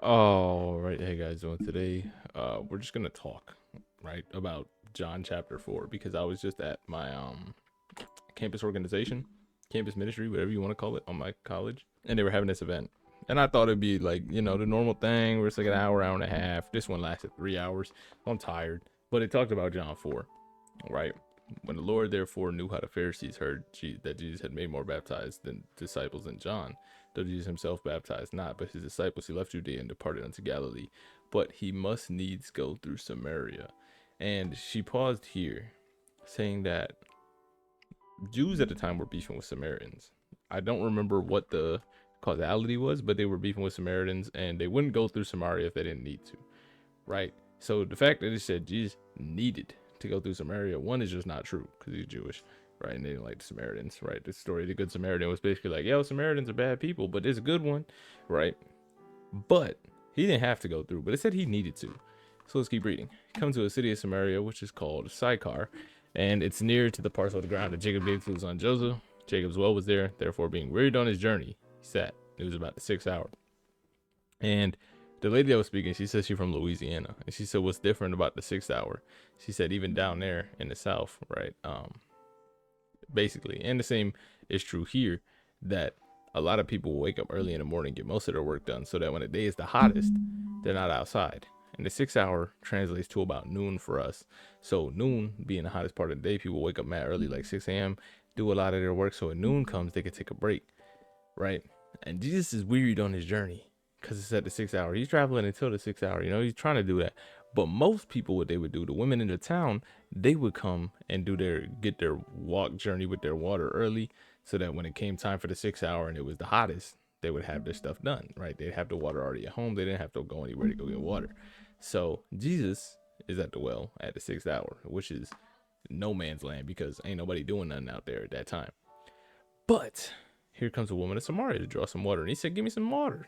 All right, hey guys, doing today? We're just gonna talk, right, about John chapter 4 because I was just at my campus organization, campus ministry, whatever you want to call it, on my college, and they were having this event, and I thought it'd be like the normal thing where it's like an hour, hour and a half. This one lasted 3 hours. I'm tired, but it talked about John 4, right? When the Lord therefore knew how the Pharisees heard that Jesus had made more baptized than disciples than John, though Jesus himself baptized not, but his disciples, he left Judea and departed unto Galilee. But he must needs go through Samaria. And she paused here, saying that Jews at the time were beefing with Samaritans. I don't remember what the causality was, but they were beefing with Samaritans and they wouldn't go through Samaria if they didn't need to, right? So the fact that it said Jesus needed to go through Samaria, one, is just not true because he's Jewish, right? And they didn't like the Samaritans, right? The story of the Good Samaritan was basically like, yo, Samaritans are bad people, but it's a good one, right? But he didn't have to go through, but it said he needed to. So let's keep reading. Come to a city of Samaria, which is called Sychar, and it's near to the parcel of the ground that Jacob gave to his son Joseph. Jacob's well was there, therefore, being wearied on his journey, he sat. It was about the 6th hour. And the lady that was speaking, she said she's from Louisiana. And she said, what's different about the 6th hour? She said, even down there in the South, right? Basically, and the same is true here, that a lot of people will wake up early in the morning, get most of their work done, so that when the day is the hottest, they're not outside. And the 6th hour translates to about noon for us. So noon being the hottest part of the day, people wake up mad early, like 6 a.m., do a lot of their work. So when noon comes, they can take a break, right? And Jesus is wearied on his journey because it's at the 6th hour. He's traveling until the 6th hour. He's trying to do that. But most people, what they would do, the women in the town, they would come and get their walk journey with their water early, so that when it came time for the 6th hour and it was the hottest, they would have their stuff done, right? They'd have the water already at home. They didn't have to go anywhere to go get water. So Jesus is at the well at the 6th hour, which is no man's land because ain't nobody doing nothing out there at that time. But here comes a woman of Samaria to draw some water, and he said, give me some water.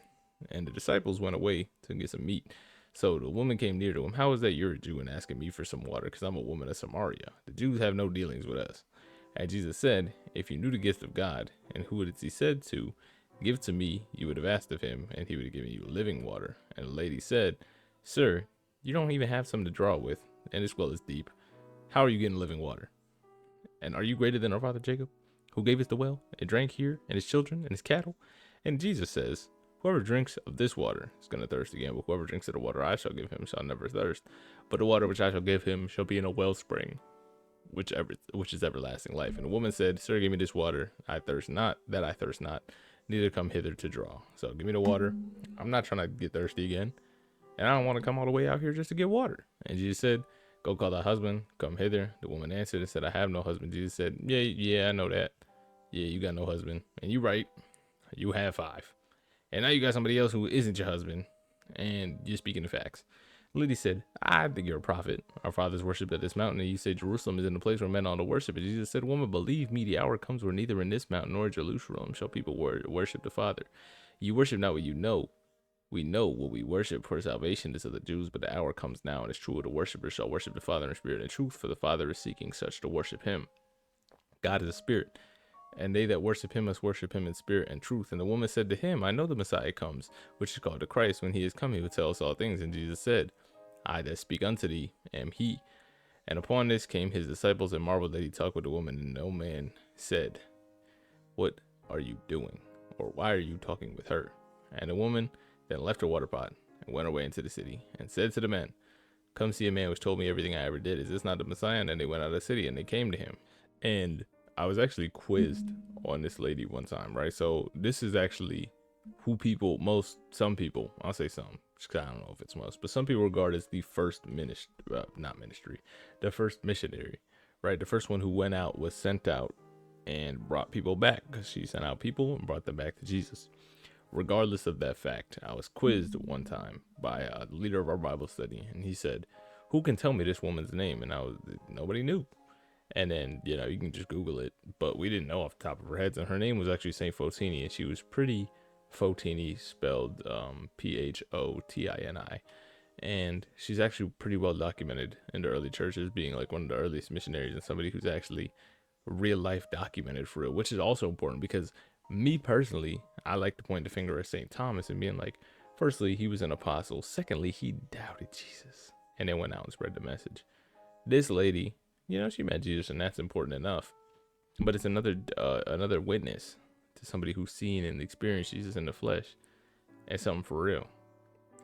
And the disciples went away to get some meat. So the woman came near to him. How is that you're a Jew and asking me for some water? Because I'm a woman of Samaria. The Jews have no dealings with us. And Jesus said, if you knew the gift of God and who it is he said to, give to me, you would have asked of him, and he would have given you living water. And the lady said, sir, you don't even have something to draw with, and this well is deep. How are you getting living water? And are you greater than our father Jacob, who gave us the well, and drank here, and his children, and his cattle? And Jesus says, whoever drinks of this water is going to thirst again, but whoever drinks of the water I shall give him shall never thirst. But the water which I shall give him shall be in a wellspring, which is everlasting life. And the woman said, sir, give me this water. I thirst not, that I thirst not, neither come hither to draw. So give me the water. I'm not trying to get thirsty again, and I don't want to come all the way out here just to get water. And Jesus said, go call thy husband, come hither. The woman answered and said, I have no husband. Jesus said, yeah, I know that. Yeah, you got no husband. And you right, you have five. And now you got somebody else who isn't your husband, and you're speaking the facts. Lady said, I think you're a prophet. Our fathers worshipped at this mountain, and you say Jerusalem is in the place where men ought to worship. And Jesus said, woman, believe me, the hour comes where neither in this mountain nor in Jerusalem shall people worship the Father. You worship not what you know. We know what we worship, for salvation is of the Jews, but the hour comes now, and it's true, the worshippers shall worship the Father in spirit and truth, for the Father is seeking such to worship him. God is a spirit, and they that worship him must worship him in spirit and truth. And the woman said to him, I know the Messiah comes, which is called the Christ. When he is come, he will tell us all things. And Jesus said, I that speak unto thee am he. And upon this came his disciples and marveled that he talked with the woman. And no man said, what are you doing? Or why are you talking with her? And the woman then left her water pot and went away into the city and said to the men, come see a man which told me everything I ever did. Is this not the Messiah? And then they went out of the city and they came to him. And I was actually quizzed on this lady one time, right? So this is actually who some people, I'll say some, because I don't know if it's most, but some people regard as the first the first missionary, right? The first one who went out, was sent out and brought people back, because she sent out people and brought them back to Jesus. Regardless of that fact, I was quizzed one time by the leader of our Bible study, and he said, who can tell me this woman's name? And nobody knew. And then, you can just Google it, but we didn't know off the top of our heads. And her name was actually Saint Photini, and she was pretty Photini, spelled Photini. And she's actually pretty well documented in the early churches, being like one of the earliest missionaries and somebody who's actually real life documented for real, which is also important because me personally, I like to point the finger at St. Thomas and being like, Firstly, he was an apostle. Secondly, he doubted Jesus and then went out and spread the message. This lady, she met Jesus, and that's important enough. But it's another witness to somebody who's seen and experienced Jesus in the flesh and something for real.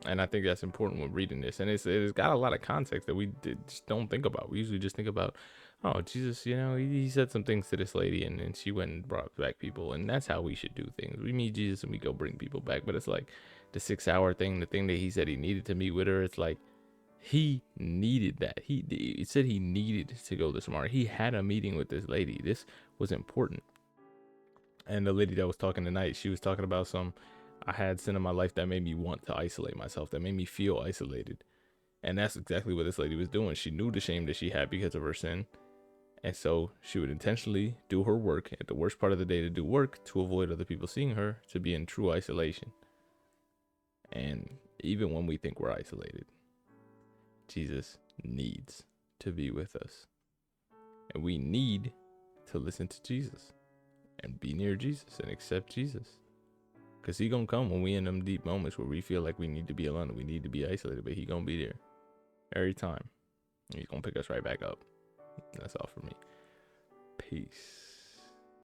And I think that's important when reading this. And it's got a lot of context that we just don't think about. We usually just think about, oh, Jesus, he said some things to this lady, and then she went and brought back people. And that's how we should do things. We meet Jesus and we go bring people back. But it's like the 6-hour thing, the thing that he said he needed to meet with her. It's like he needed that. He said he needed to go this morning. He had a meeting with this lady. This was important. And the lady that was talking tonight, she was talking about I had sin in my life that made me want to isolate myself, that made me feel isolated. And that's exactly what this lady was doing. She knew the shame that she had because of her sin. And so she would intentionally do her work at the worst part of the day to do work to avoid other people seeing her, to be in true isolation. And even when we think we're isolated, Jesus needs to be with us. And we need to listen to Jesus and be near Jesus and accept Jesus. Because he gonna come when we in them deep moments where we feel like we need to be alone and we need to be isolated, but he gonna be there every time. He's gonna pick us right back up. That's all for me. Peace.